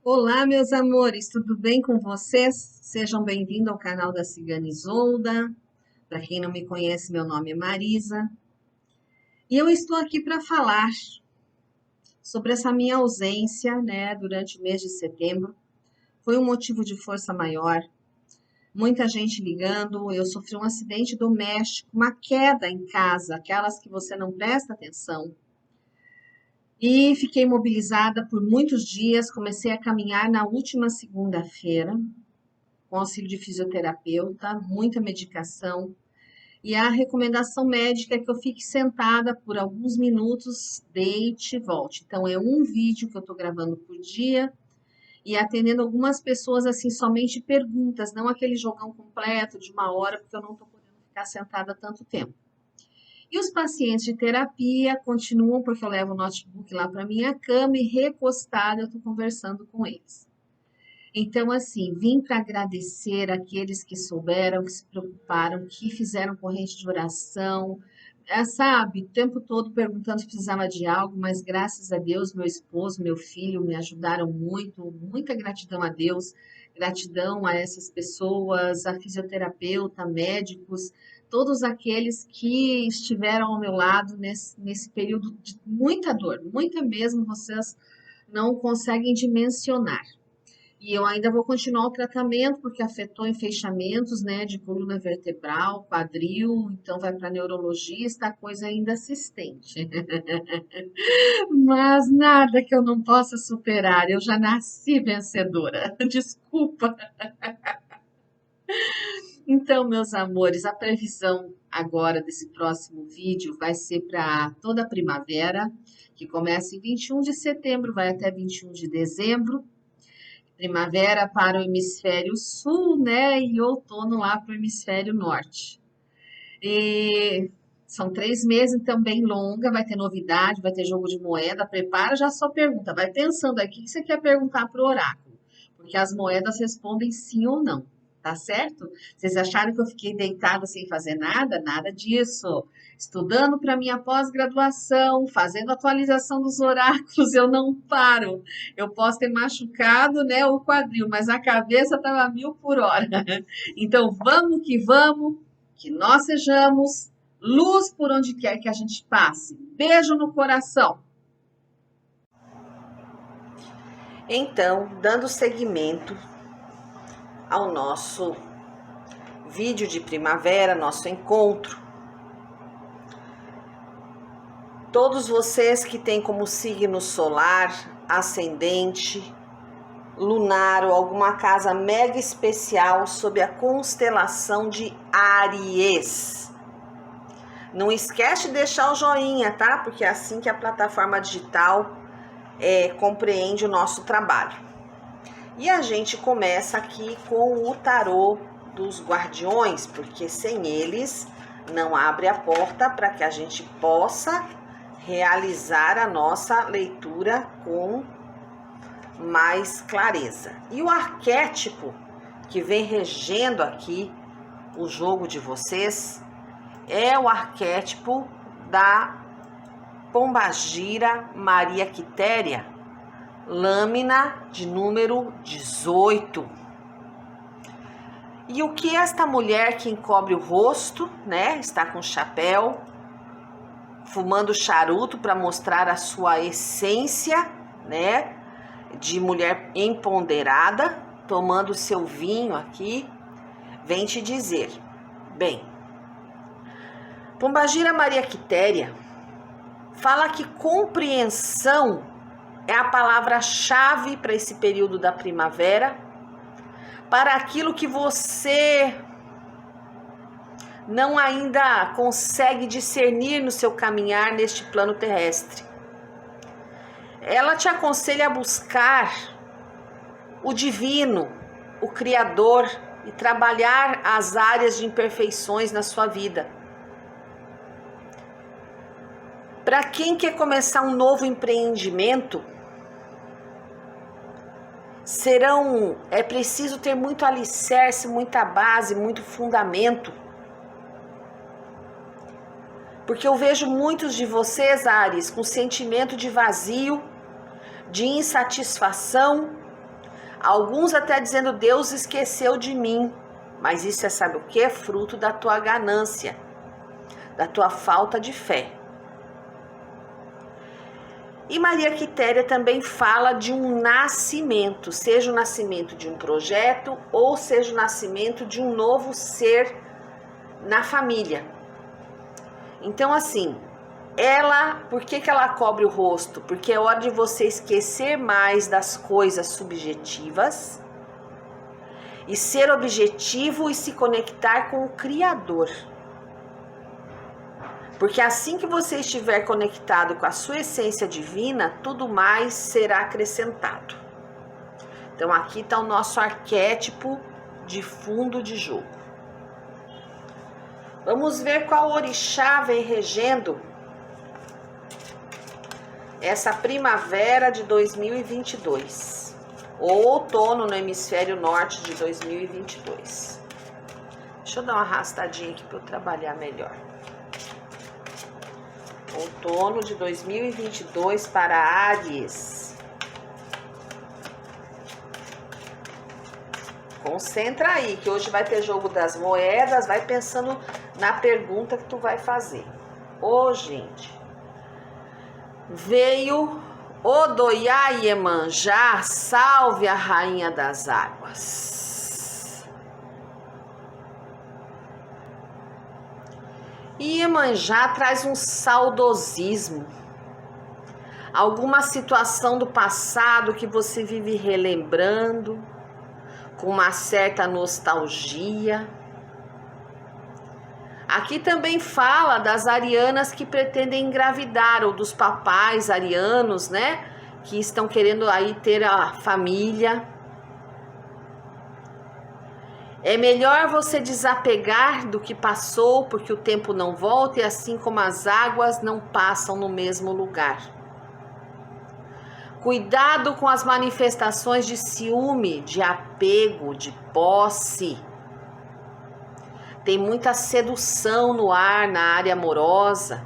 Olá, meus amores, tudo bem com vocês? Sejam bem-vindos ao canal da Cigana Isolda. Para quem não me conhece, meu nome é Marisa e eu estou aqui para falar sobre essa minha ausência, né, durante o mês de setembro. Foi um motivo de força maior, muita gente ligando. Eu sofri um acidente doméstico, uma queda em casa, aquelas que você não presta atenção. E fiquei imobilizada por muitos dias. Comecei a caminhar na última segunda-feira, com auxílio de fisioterapeuta, muita medicação. E a recomendação médica é que eu fique sentada por alguns minutos, deite e volte. Então, é um vídeo que eu estou gravando por dia e atendendo algumas pessoas, assim, somente perguntas, não aquele jogão completo de uma hora, porque eu não estou podendo ficar sentada tanto tempo. E os pacientes de terapia continuam, porque eu levo o notebook lá para minha cama e recostada eu estou conversando com eles. Então, assim, vim para agradecer aqueles que souberam, que se preocuparam, que fizeram corrente de oração, sabe, o tempo todo perguntando se precisava de algo, mas graças a Deus, meu esposo, meu filho me ajudaram muito, muita gratidão a Deus, gratidão a essas pessoas, a fisioterapeuta, médicos, todos aqueles que estiveram ao meu lado nesse período de muita dor, muita mesmo, vocês não conseguem dimensionar. E eu ainda vou continuar o tratamento, porque afetou em fechamentos, né, de coluna vertebral, quadril, então vai para neurologista, a coisa ainda se estende. Mas nada que eu não possa superar, eu já nasci vencedora. Desculpa. Então, meus amores, a previsão agora desse próximo vídeo vai ser para toda a primavera, que começa em 21 de setembro, vai até 21 de dezembro. Primavera para o hemisfério sul, né? E outono lá para o hemisfério norte. E são 3 meses, então bem longa, vai ter novidade, vai ter jogo de moeda. Prepara já a sua pergunta. Vai pensando aqui o que você quer perguntar para o oráculo, porque as moedas respondem sim ou não, tá certo? Vocês acharam que eu fiquei deitada sem fazer nada? Nada disso. Estudando para minha pós-graduação, fazendo atualização dos oráculos, eu não paro. Eu posso ter machucado, né, o quadril, mas a cabeça estava 1000 por hora. Então vamos, que nós sejamos luz por onde quer que a gente passe. Beijo no coração. Então, dando seguimento ao nosso vídeo de primavera, nosso encontro. Todos vocês que têm como signo solar, ascendente, lunar ou alguma casa mega especial sob a constelação de Áries. Não esquece de deixar o joinha, tá? Porque é assim que a plataforma digital compreende o nosso trabalho. E a gente começa aqui com o tarô dos guardiões, porque sem eles não abre a porta para que a gente possa realizar a nossa leitura com mais clareza. E o arquétipo que vem regendo aqui o jogo de vocês é o arquétipo da Pombagira Maria Quitéria, lâmina de número 18. E o que esta mulher que encobre o rosto, né, está com chapéu, fumando charuto para mostrar a sua essência, né, de mulher empoderada, tomando seu vinho aqui, vem te dizer, bem, Pombagira Maria Quitéria fala que compreensão é a palavra-chave para esse período da primavera, para aquilo que você não ainda consegue discernir no seu caminhar neste plano terrestre. Ela te aconselha a buscar o divino, o Criador, e trabalhar as áreas de imperfeições na sua vida. Para quem quer começar um novo empreendimento, é preciso ter muito alicerce, muita base, muito fundamento. Porque eu vejo muitos de vocês, Áries, com sentimento de vazio, de insatisfação, Alguns até dizendo, Deus esqueceu de mim. Mas isso é, sabe o que? É fruto da tua ganância, da tua falta de fé. E Maria Quitéria também fala de um nascimento, seja o nascimento de um projeto ou seja o nascimento de um novo ser na família. Então assim, por que ela cobre o rosto? Porque é hora de você esquecer mais das coisas subjetivas e ser objetivo e se conectar com o Criador. Porque assim que você estiver conectado com a sua essência divina, tudo mais será acrescentado. Então aqui está o nosso arquétipo de fundo de jogo. Vamos ver qual orixá vem regendo essa primavera de 2022. Ou outono no hemisfério norte de 2022. Deixa eu dar uma arrastadinha aqui para eu trabalhar melhor. Outono de 2022 para Áries. Concentra aí, que hoje vai ter jogo das moedas. Vai pensando na pergunta que tu vai fazer. Ô, gente. Veio Odoiá Iemanjá, salve a rainha das águas. E Iemanjá traz um saudosismo, alguma situação do passado que você vive relembrando, com uma certa nostalgia. Aqui também fala das arianas que pretendem engravidar, ou dos papais arianos, né, que estão querendo aí ter a família. É melhor você desapegar do que passou, porque o tempo não volta e assim como as águas não passam no mesmo lugar. Cuidado com as manifestações de ciúme, de apego, de posse. Tem muita sedução no ar, na área amorosa.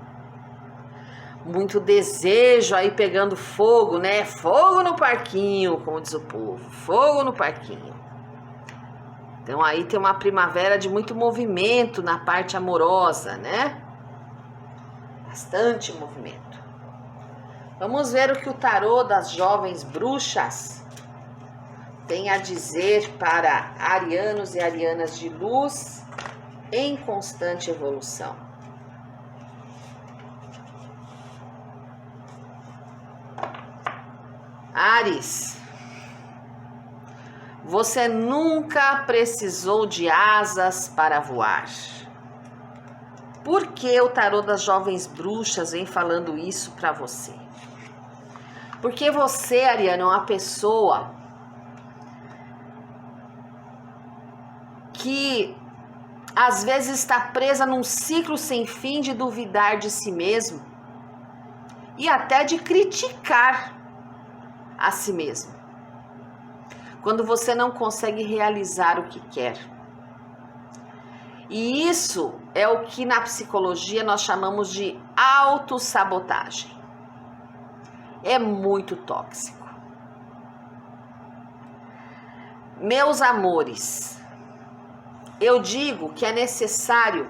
Muito desejo aí pegando fogo, né? Fogo no parquinho, como diz o povo. Fogo no parquinho. Então aí tem uma primavera de muito movimento na parte amorosa, né? Bastante movimento. Vamos ver o que o tarô das jovens bruxas tem a dizer para arianos e arianas de luz em constante evolução. Áries, você nunca precisou de asas para voar. Por que o tarô das jovens bruxas vem falando isso para você? Porque você, Ariana, é uma pessoa que às vezes está presa num ciclo sem fim de duvidar de si mesmo e até de criticar a si mesmo, quando você não consegue realizar o que quer. E isso é o que na psicologia nós chamamos de autossabotagem. É muito tóxico. Meus amores, eu digo que é necessário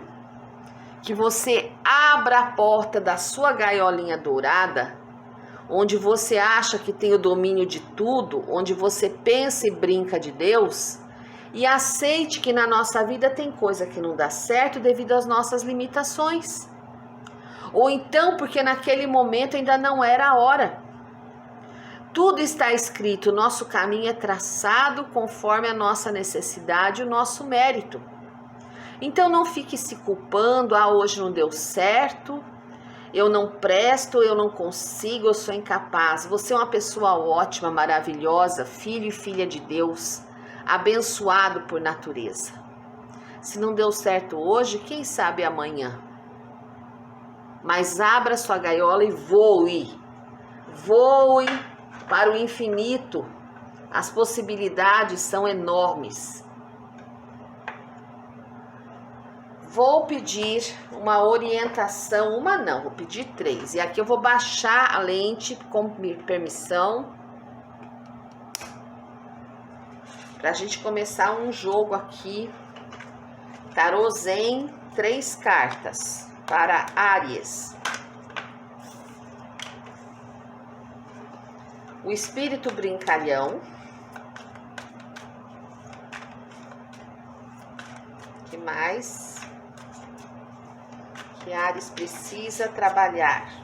que você abra a porta da sua gaiolinha dourada, onde você acha que tem o domínio de tudo, onde você pensa e brinca de Deus, e aceite que na nossa vida tem coisa que não dá certo devido às nossas limitações. Ou então porque naquele momento ainda não era a hora. Tudo está escrito, o nosso caminho é traçado conforme a nossa necessidade e o nosso mérito. Então não fique se culpando, hoje não deu certo, eu não presto, eu não consigo, eu sou incapaz. Você é uma pessoa ótima, maravilhosa, filho e filha de Deus, abençoado por natureza. Se não deu certo hoje, quem sabe amanhã? Mas abra sua gaiola e voe. Voe para o infinito. As possibilidades são enormes. Vou pedir uma orientação, vou pedir 3. E aqui eu vou baixar a lente com permissão. Pra gente começar um jogo aqui. Tarô Zen, 3 cartas para Áries. O espírito brincalhão. O que mais que Áries precisa trabalhar?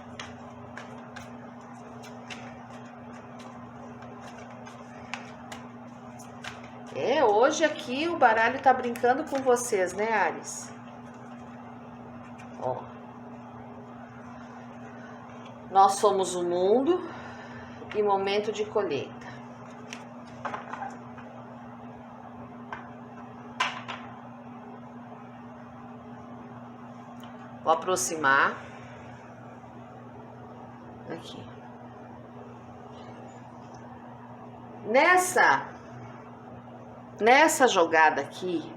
Hoje aqui o baralho tá brincando com vocês, né, Áries? Ó. Nós somos o mundo e momento de colheita. Vou aproximar. Aqui. Nessa jogada aqui,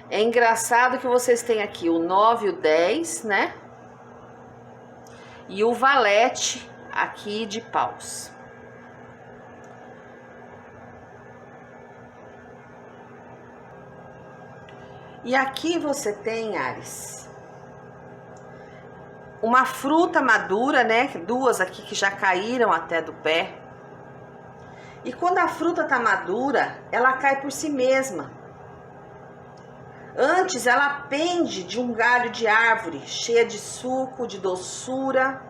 é engraçado que vocês têm aqui o 9 e o 10, né? E o valete aqui de paus. E aqui você tem, Áries, uma fruta madura, né? 2 aqui que já caíram até do pé. E quando a fruta tá madura, ela cai por si mesma. Antes, ela pende de um galho de árvore, cheia de suco, de doçura.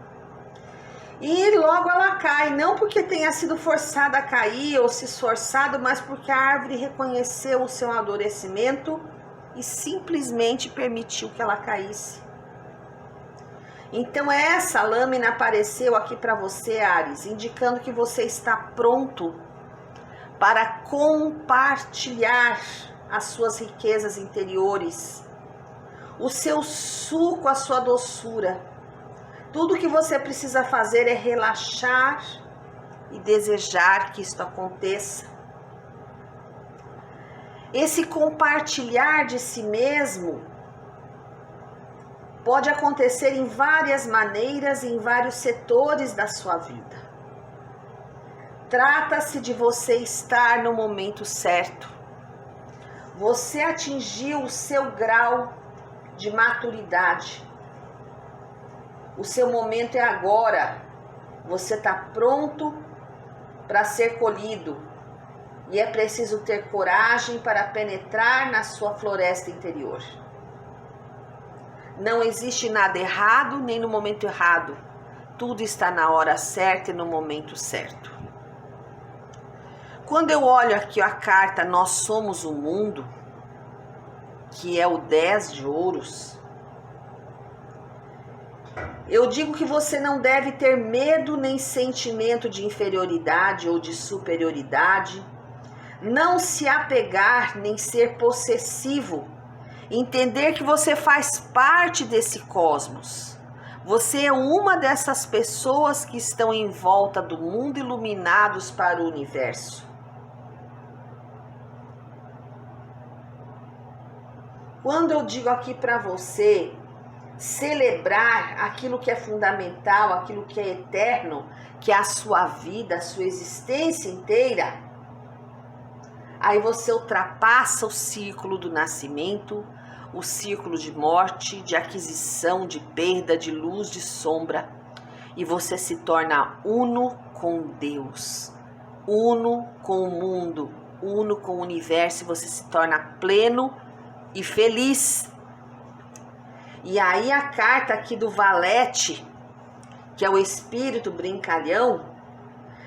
E logo ela cai, não porque tenha sido forçada a cair ou se esforçado, mas porque a árvore reconheceu o seu amadurecimento e simplesmente permitiu que ela caísse. Então essa lâmina apareceu aqui para você, Áries, indicando que você está pronto para compartilhar as suas riquezas interiores, o seu suco, a sua doçura. Tudo que você precisa fazer é relaxar e desejar que isto aconteça. Esse compartilhar de si mesmo pode acontecer em várias maneiras, em vários setores da sua vida. Trata-se de você estar no momento certo. Você atingiu o seu grau de maturidade. O seu momento é agora. Você está pronto para ser colhido. E é preciso ter coragem para penetrar na sua floresta interior. Não existe nada errado nem no momento errado. Tudo está na hora certa e no momento certo. Quando eu olho aqui a carta Nós Somos o Mundo, que é o 10 de ouros, eu digo que você não deve ter medo nem sentimento de inferioridade ou de superioridade, não se apegar nem ser possessivo, entender que você faz parte desse cosmos. Você é uma dessas pessoas que estão em volta do mundo iluminados para o universo. Quando eu digo aqui para você celebrar aquilo que é fundamental, aquilo que é eterno, que é a sua vida, a sua existência inteira, aí você ultrapassa o círculo do nascimento, o círculo de morte, de aquisição, de perda, de luz, de sombra, e você se torna uno com Deus, uno com o mundo, uno com o universo, e você se torna pleno e feliz. E aí a carta aqui do valete, que é o espírito brincalhão,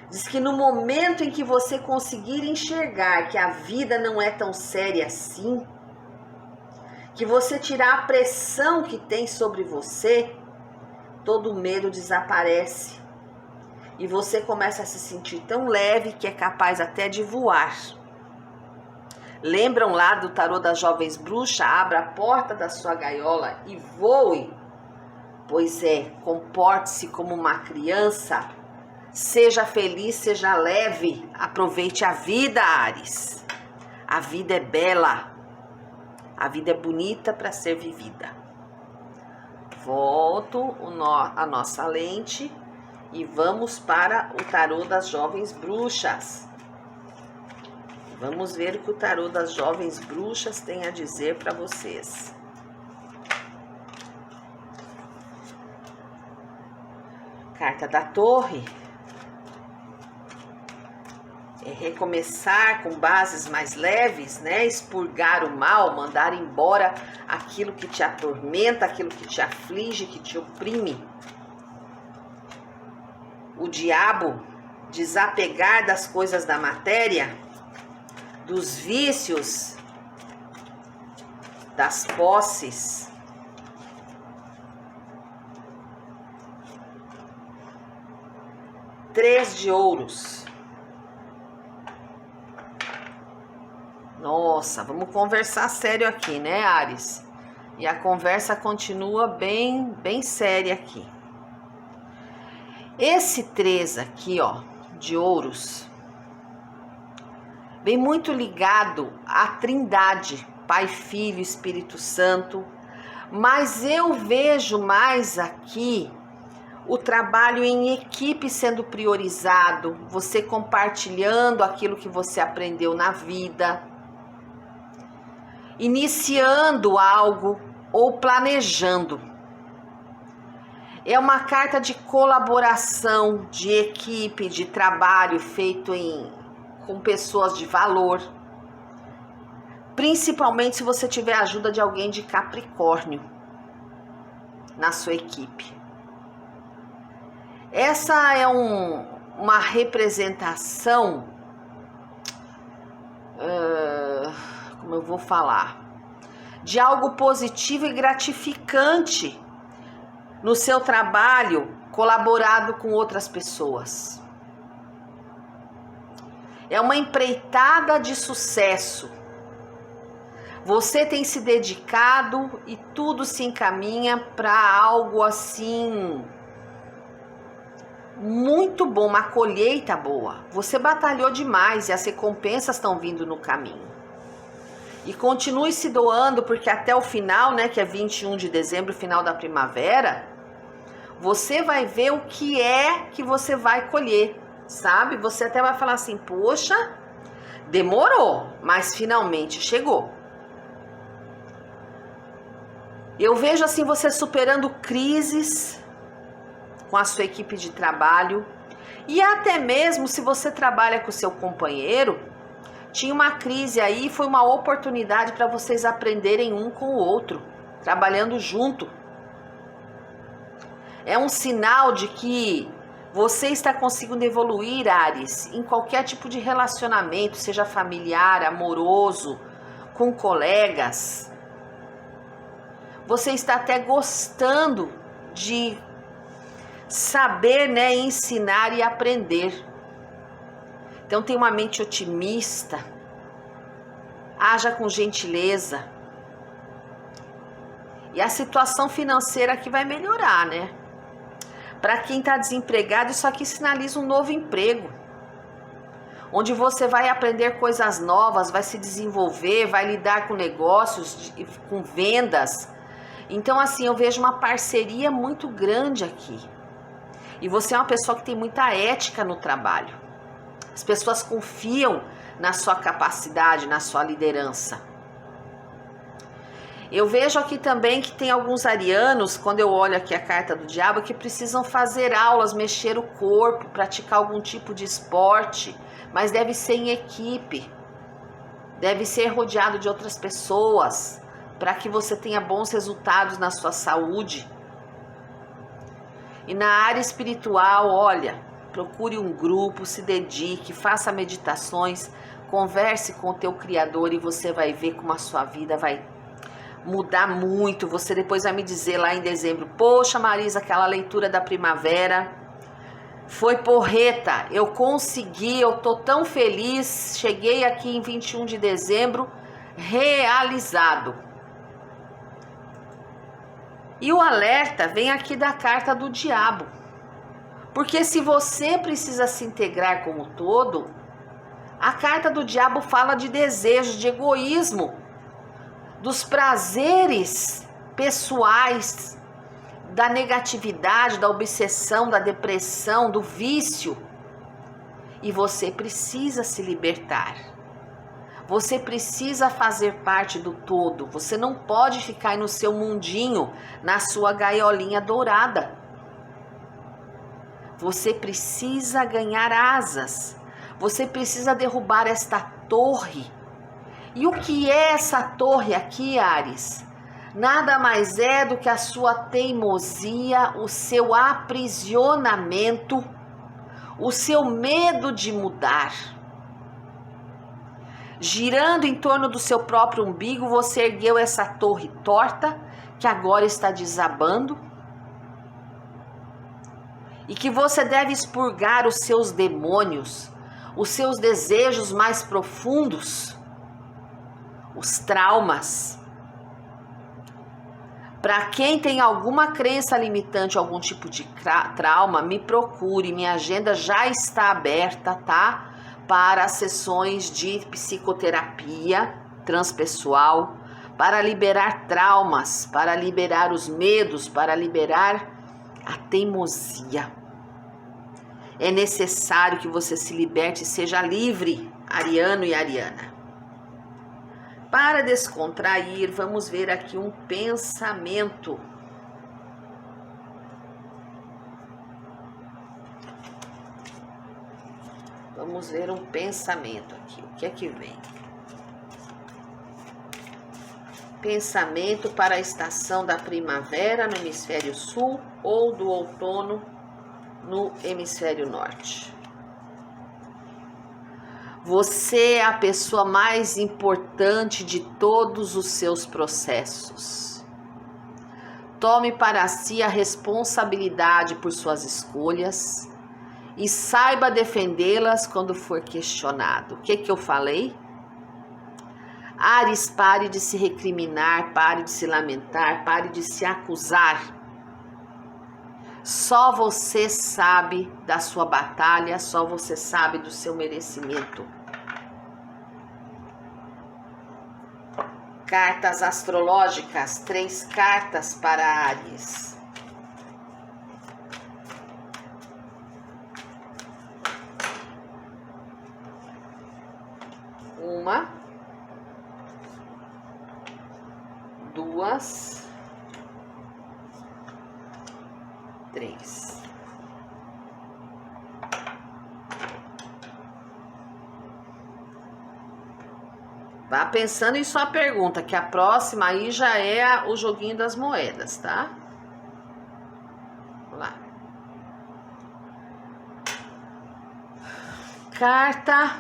diz que no momento em que você conseguir enxergar que a vida não é tão séria assim, que você tirar a pressão que tem sobre você, todo o medo desaparece. E você começa a se sentir tão leve que é capaz até de voar. Lembram lá do tarô das jovens bruxas? Abra a porta da sua gaiola e voe. Pois é, comporte-se como uma criança. Seja feliz, seja leve. Aproveite a vida, Áries. A vida é bela. A vida é bonita para ser vivida. Volto a nossa lente e vamos para o tarô das jovens bruxas. Vamos ver o que o tarô das jovens bruxas tem a dizer para vocês. Carta da Torre. É recomeçar com bases mais leves, né? Expurgar o mal, mandar embora aquilo que te atormenta, aquilo que te aflige, que te oprime. O diabo, desapegar das coisas da matéria, dos vícios, das posses. Três de ouros. Nossa, vamos conversar sério aqui, né, Áries? E a conversa continua bem séria aqui. Esse 3 aqui, ó, de ouros, vem muito ligado à Trindade, Pai, Filho, Espírito Santo, mas eu vejo mais aqui o trabalho em equipe sendo priorizado, você compartilhando aquilo que você aprendeu na vida, iniciando algo ou planejando. É uma carta de colaboração, de equipe, de trabalho feito com pessoas de valor. Principalmente se você tiver a ajuda de alguém de Capricórnio na sua equipe. Essa é uma representação, como eu vou falar, de algo positivo e gratificante no seu trabalho, colaborado com outras pessoas. É uma empreitada de sucesso. Você tem se dedicado e tudo se encaminha para algo assim muito bom, uma colheita boa. Você batalhou demais e as recompensas estão vindo no caminho. E continue se doando, porque até o final, né, que é 21 de dezembro, final da primavera, você vai ver o que é que você vai colher, sabe? Você até vai falar assim, poxa, demorou, mas finalmente chegou. Eu vejo assim você superando crises com a sua equipe de trabalho, e até mesmo se você trabalha com o seu companheiro, tinha uma crise aí, foi uma oportunidade para vocês aprenderem um com o outro, trabalhando junto. É um sinal de que você está conseguindo evoluir, Áries, em qualquer tipo de relacionamento, seja familiar, amoroso, com colegas. Você está até gostando de saber, né, ensinar e aprender. Então tem uma mente otimista, haja com gentileza. E a situação financeira aqui vai melhorar, né? Para quem está desempregado, isso aqui sinaliza um novo emprego, onde você vai aprender coisas novas, vai se desenvolver, vai lidar com negócios, com vendas. Então assim, eu vejo uma parceria muito grande aqui. E você é uma pessoa que tem muita ética no trabalho. As pessoas confiam na sua capacidade, na sua liderança. Eu vejo aqui também que tem alguns arianos, quando eu olho aqui a carta do diabo, que precisam fazer aulas, mexer o corpo, praticar algum tipo de esporte, mas deve ser em equipe, deve ser rodeado de outras pessoas, para que você tenha bons resultados na sua saúde. E na área espiritual, olha, procure um grupo, se dedique, faça meditações, converse com o teu Criador e você vai ver como a sua vida vai mudar muito. Você depois vai me dizer lá em dezembro, poxa Marisa, aquela leitura da primavera foi porreta, eu consegui, eu tô tão feliz, cheguei aqui em 21 de dezembro realizado. E o alerta vem aqui da carta do diabo. Porque se você precisa se integrar como todo, a carta do diabo fala de desejo, de egoísmo, dos prazeres pessoais, da negatividade, da obsessão, da depressão, do vício. E você precisa se libertar. Você precisa fazer parte do todo. Você não pode ficar aí no seu mundinho, na sua gaiolinha dourada. Você precisa ganhar asas. Você precisa derrubar esta torre. E o que é essa torre aqui, Áries? Nada mais é do que a sua teimosia, o seu aprisionamento, o seu medo de mudar. Girando em torno do seu próprio umbigo, você ergueu essa torre torta, que agora está desabando, e que você deve expurgar os seus demônios, os seus desejos mais profundos, os traumas. Para quem tem alguma crença limitante, algum tipo de trauma, me procure, minha agenda já está aberta, tá? Para as sessões de psicoterapia transpessoal, para liberar traumas, para liberar os medos, para liberar a teimosia. É necessário que você se liberte e seja livre, ariano e ariana. Para descontrair, vamos ver aqui um pensamento. Vamos ver um pensamento aqui. O que é que vem? Pensamento para a estação da primavera no hemisfério sul ou do outono no hemisfério norte. Você é a pessoa mais importante de todos os seus processos. Tome para si a responsabilidade por suas escolhas e saiba defendê-las quando for questionado. O que eu falei? Áries, pare de se recriminar, pare de se lamentar, pare de se acusar. Só você sabe da sua batalha, só você sabe do seu merecimento. Cartas astrológicas, 3 cartas para Áries. Uma, 2, 3. Vá pensando em sua pergunta, que a próxima aí já é o joguinho das moedas, tá? Vamos lá. Carta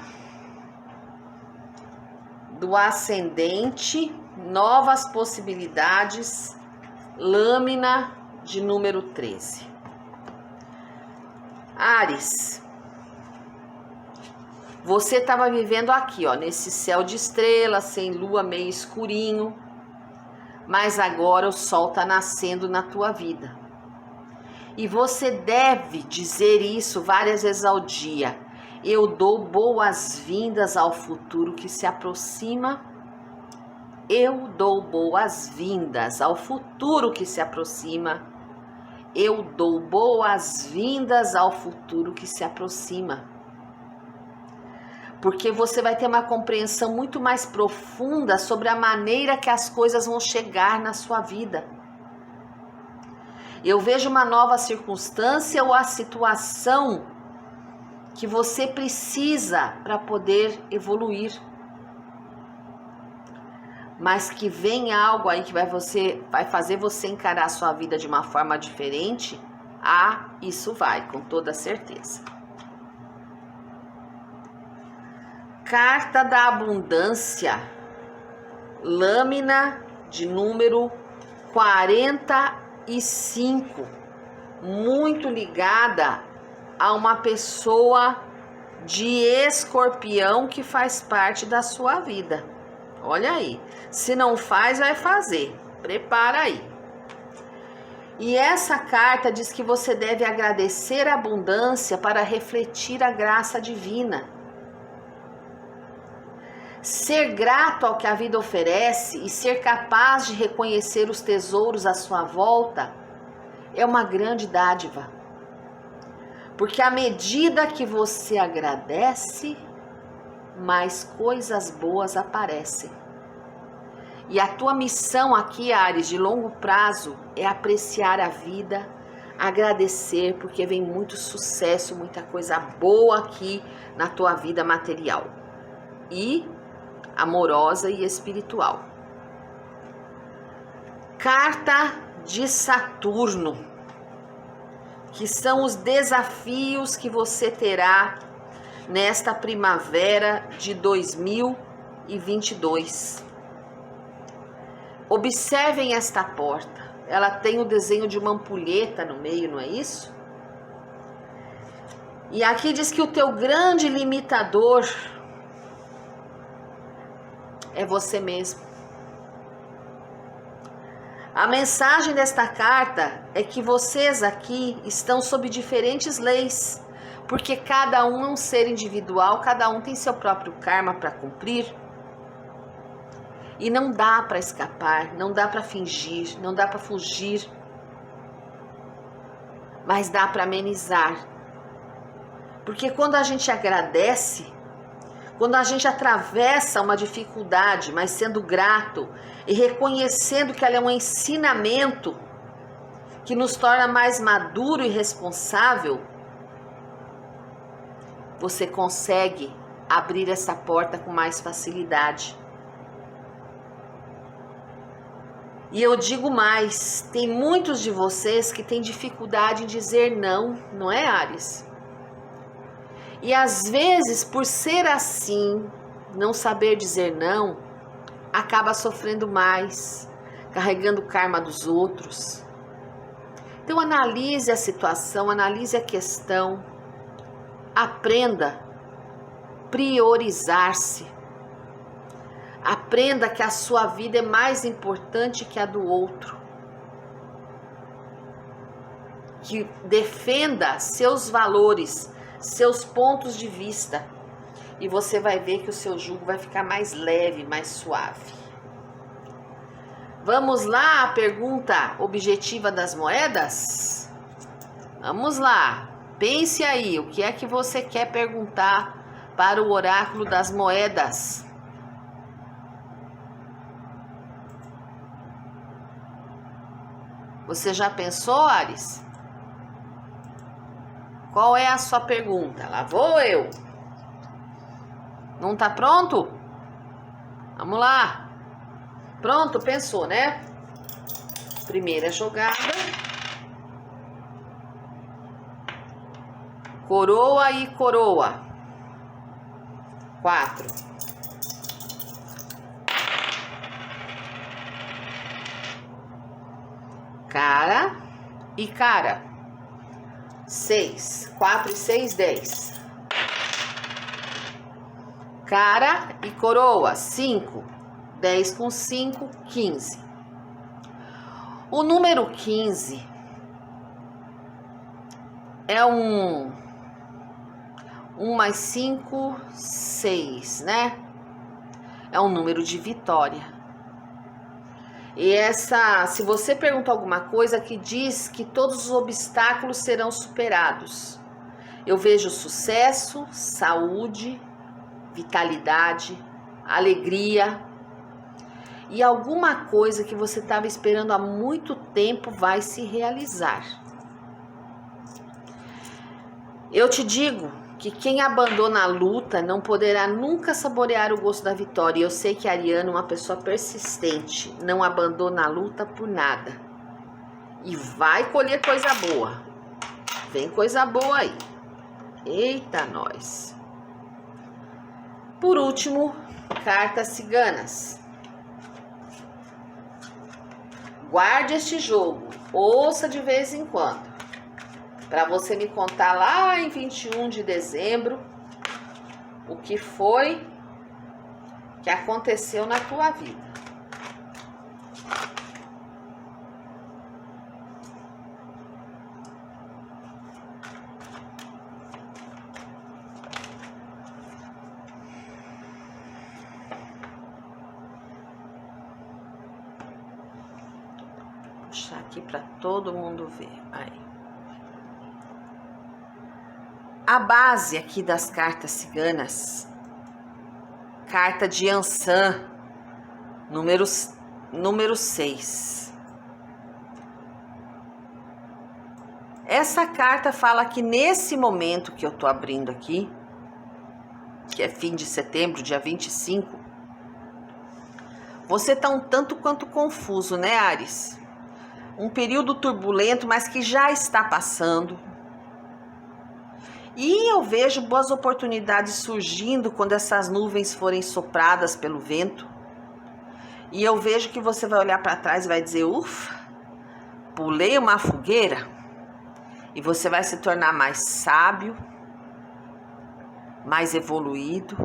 do ascendente, novas possibilidades, lâmina de número 13. Áries, você estava vivendo aqui, ó, nesse céu de estrelas, sem lua, meio escurinho, mas agora o sol está nascendo na tua vida. E você deve dizer isso várias vezes ao dia. Eu dou boas-vindas ao futuro que se aproxima. Eu dou boas-vindas ao futuro que se aproxima. Eu dou boas-vindas ao futuro que se aproxima. Porque você vai ter uma compreensão muito mais profunda sobre a maneira que as coisas vão chegar na sua vida. Eu vejo uma nova circunstância ou a situação que você precisa para poder evoluir. Mas que vem algo aí que vai fazer você encarar a sua vida de uma forma diferente. Ah, isso vai, com toda certeza. Carta da abundância, lâmina de número 45, muito ligada a uma pessoa de escorpião que faz parte da sua vida. Olha aí, se não faz, vai fazer, prepara aí. E essa carta diz que você deve agradecer a abundância para refletir a graça divina. Ser grato ao que a vida oferece e ser capaz de reconhecer os tesouros à sua volta é uma grande dádiva. Porque à medida que você agradece, mais coisas boas aparecem. E a tua missão aqui, Áries, de longo prazo, é apreciar a vida, agradecer, porque vem muito sucesso, muita coisa boa aqui na tua vida material e amorosa e espiritual. Carta de Saturno, que são os desafios que você terá nesta primavera de 2022. Observem esta porta. Ela tem o desenho de uma ampulheta no meio, não é isso? E aqui diz que o teu grande limitador é você mesmo. A mensagem desta carta é que vocês aqui estão sob diferentes leis, porque cada um é um ser individual, cada um tem seu próprio karma para cumprir. E não dá para escapar, não dá para fingir, não dá para fugir, mas dá para amenizar. Porque quando a gente agradece, quando a gente atravessa uma dificuldade, mas sendo grato e reconhecendo que ela é um ensinamento que nos torna mais maduro e responsável, você consegue abrir essa porta com mais facilidade. E eu digo mais, tem muitos de vocês que têm dificuldade em dizer não, não é, Áries? E às vezes, por ser assim, não saber dizer não, acaba sofrendo mais, carregando o karma dos outros. Então analise a situação, analise a questão, aprenda a priorizar-se. Aprenda que a sua vida é mais importante que a do outro. Que defenda seus valores, seus pontos de vista. E você vai ver que o seu jugo vai ficar mais leve, mais suave. Vamos lá, a pergunta objetiva das moedas? Vamos lá. Pense aí, o que é que você quer perguntar para o oráculo das moedas? Você já pensou, Áries? Qual é a sua pergunta? Lá vou eu. Não tá pronto? Vamos lá. Pronto, pensou, né? Primeira jogada. Coroa e coroa. 4. Cara e cara. 6. 4 e 6, 10. Cara e coroa. 5. 10 com 5, 15. O número 15 é 1 mais 5, 6, né? É um número de vitória. E se você pergunta alguma coisa que diz que todos os obstáculos serão superados. Eu vejo sucesso, saúde, vitalidade, alegria. E alguma coisa que você estava esperando há muito tempo vai se realizar. Eu te digo que quem abandona a luta não poderá nunca saborear o gosto da vitória. E eu sei que a Ariana é uma pessoa persistente, não abandona a luta por nada. E vai colher coisa boa. Vem coisa boa aí. Eita, nós. Por último, cartas ciganas. Guarde este jogo, ouça de vez em quando. Para você me contar lá em 21 de dezembro o que foi que aconteceu na tua vida. Vou puxar aqui para todo mundo ver. Aí. A base aqui das cartas ciganas carta de Ansan, número 6. Essa carta fala que nesse momento que eu tô abrindo aqui, que é fim de setembro, dia 25, você tá um tanto quanto confuso, né, Áries? Um período turbulento, mas que já está passando. E eu vejo boas oportunidades surgindo quando essas nuvens forem sopradas pelo vento. E eu vejo que você vai olhar para trás e vai dizer, ufa, pulei uma fogueira. E você vai se tornar mais sábio, mais evoluído.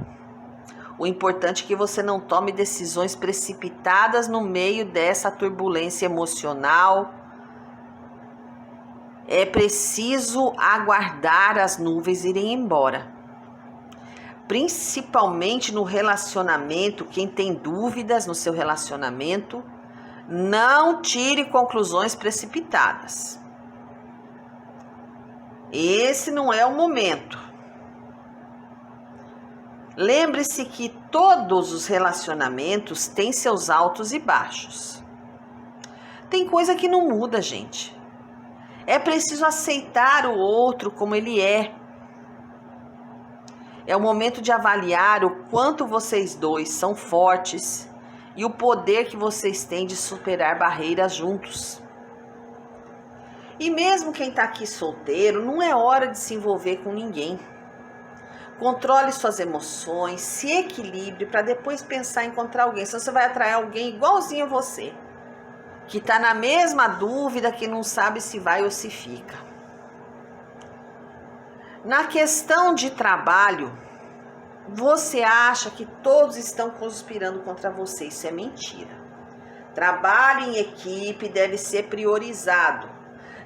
O importante é que você não tome decisões precipitadas no meio dessa turbulência emocional. É preciso aguardar as nuvens irem embora. Principalmente no relacionamento, quem tem dúvidas no seu relacionamento, não tire conclusões precipitadas. Esse não é o momento. Lembre-se que todos os relacionamentos têm seus altos e baixos. Tem coisa que não muda, gente. É preciso aceitar o outro como ele é. É o momento de avaliar o quanto vocês dois são fortes e o poder que vocês têm de superar barreiras juntos. E mesmo quem está aqui solteiro, não é hora de se envolver com ninguém. Controle suas emoções, se equilibre para depois pensar em encontrar alguém. Senão você vai atrair alguém igualzinho a você, que está na mesma dúvida, que não sabe se vai ou se fica. Na questão de trabalho, você acha que todos estão conspirando contra você. Isso é mentira. Trabalho em equipe deve ser priorizado.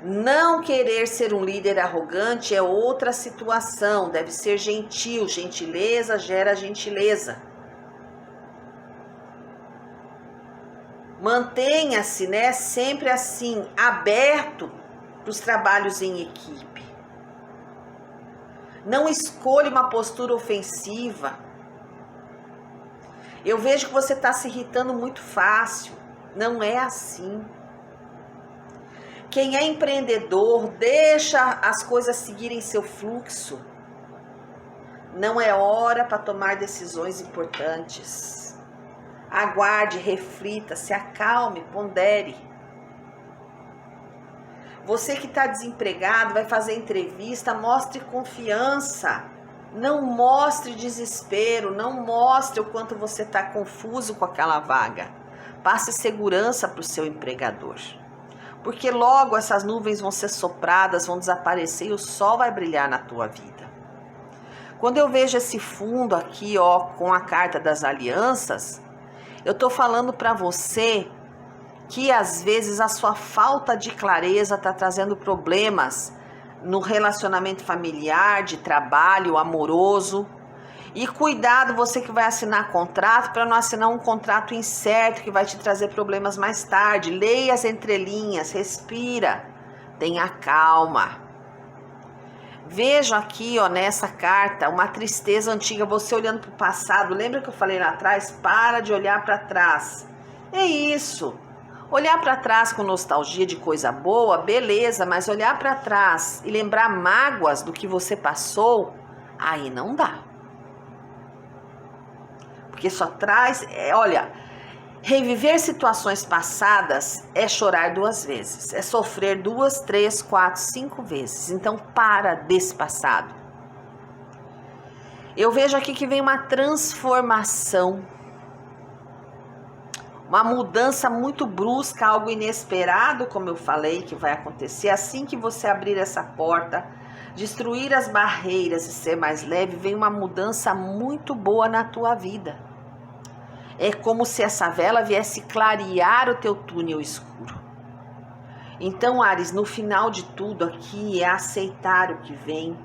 Não querer ser um líder arrogante é outra situação. Deve ser gentil. Gentileza gera gentileza. Mantenha-se, né, sempre assim, aberto para os trabalhos em equipe. Não escolha uma postura ofensiva. Eu vejo que você está se irritando muito fácil. Não é assim. Quem é empreendedor, deixa as coisas seguirem seu fluxo. Não é hora para tomar decisões importantes. Aguarde, reflita, se acalme, pondere. Você que está desempregado, vai fazer entrevista, mostre confiança. Não mostre desespero, não mostre o quanto você está confuso com aquela vaga. Passe segurança para o seu empregador. Porque logo essas nuvens vão ser sopradas, vão desaparecer e o sol vai brilhar na tua vida. Quando eu vejo esse fundo aqui, ó, com a carta das alianças, eu tô falando para você que às vezes a sua falta de clareza tá trazendo problemas no relacionamento familiar, de trabalho, amoroso. E cuidado, você que vai assinar contrato, para não assinar um contrato incerto que vai te trazer problemas mais tarde. Leia as entrelinhas, respira, tenha calma. Veja aqui, ó, nessa carta, uma tristeza antiga, você olhando para o passado. Lembra que eu falei lá atrás? Para de olhar para trás. É isso. Olhar para trás com nostalgia de coisa boa, beleza, mas olhar para trás e lembrar mágoas do que você passou, aí não dá. Porque só traz, olha, reviver situações passadas é chorar 2 vezes, é sofrer 2, 3, 4, 5 vezes. Então para desse passado. Eu vejo aqui que vem uma transformação, uma mudança muito brusca, algo inesperado, como eu falei, que vai acontecer assim que você abrir essa porta, destruir as barreiras e ser mais leve, vem uma mudança muito boa na tua vida. É como se essa vela viesse clarear o teu túnel escuro. Então, Áries, no final de tudo aqui é aceitar o que vem,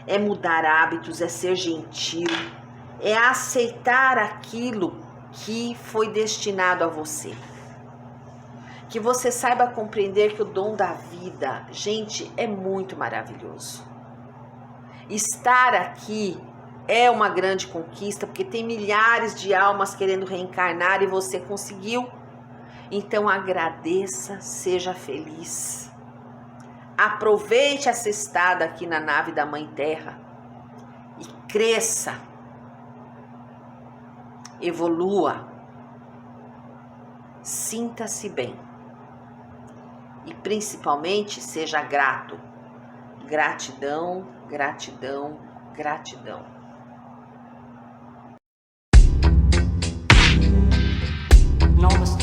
é mudar hábitos, é ser gentil, é aceitar aquilo que foi destinado a você. Que você saiba compreender que o dom da vida, gente, é muito maravilhoso. Estar aqui é uma grande conquista, porque tem milhares de almas querendo reencarnar e você conseguiu. Então agradeça, seja feliz. Aproveite essa estada aqui na nave da Mãe Terra e cresça, evolua, sinta-se bem e principalmente seja grato. Gratidão, gratidão, gratidão. Novas